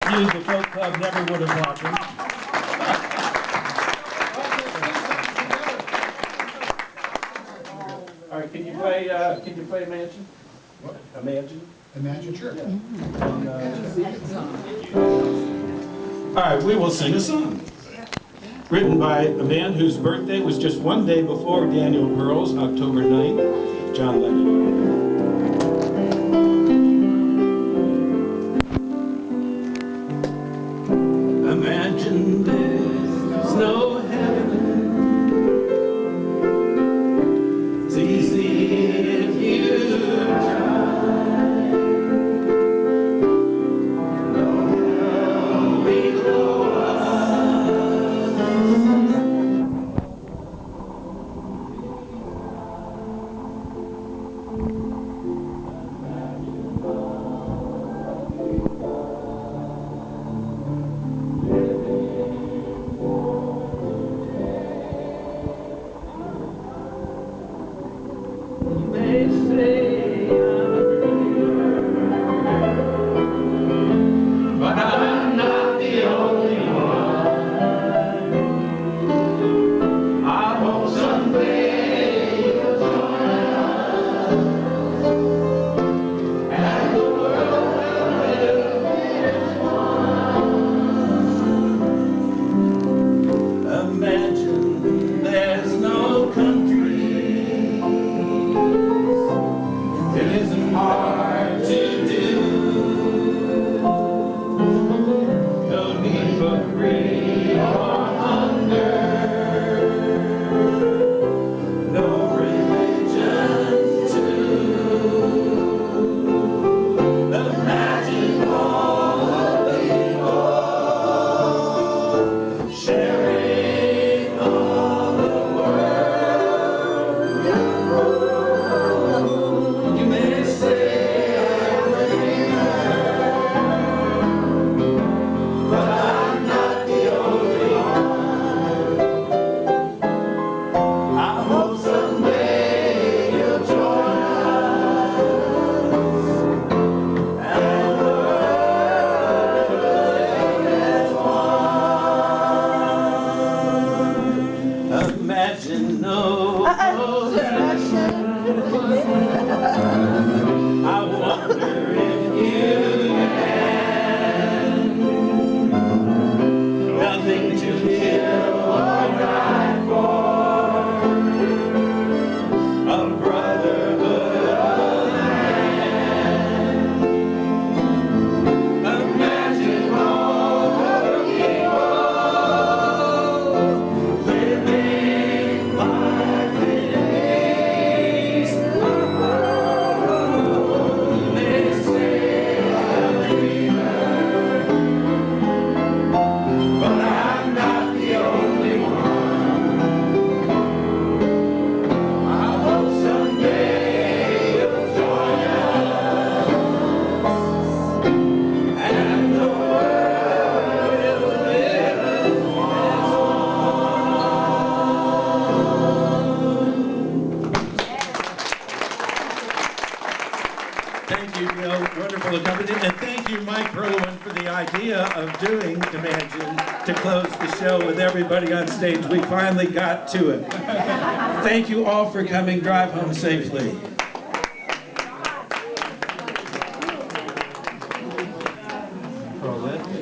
confused, the folk club never would have bought them. All right, can you play Imagine? What? Imagine? Imagine, sure. Yeah. All right, we will sing a song. Written by a man whose birthday was just one day before Daniel Pearl's, October 9th, John Lennon. Imagine there's no heaven. It's easy if you try. No hell below us. They say I'm a dreamer, but I'm not the only one. I hope someday you'll join us, and the world will live as one. Imagine there's no country. It isn't hard to do. No need for greed or hunger. No religion too. Imagine all the people sharing all the world. You may say I'm a dreamer, but I'm not the only one. I hope someday you'll join us, and the world will live as one. Imagine no possession. I wonder if you can. Nothing to kill or die for. A brotherhood of man. Imagine all the people living life in peace. They say I'm a dreamer, but I'm not the only one. I hope someday you'll join us, and the world will live as one. Thank you, Bill. Wonderful accompaniment. And thank you, Mike Perlwin, for the idea of doing Imagine to close the show with everybody on stage. We finally got to it. Thank you all for coming. Drive home safely.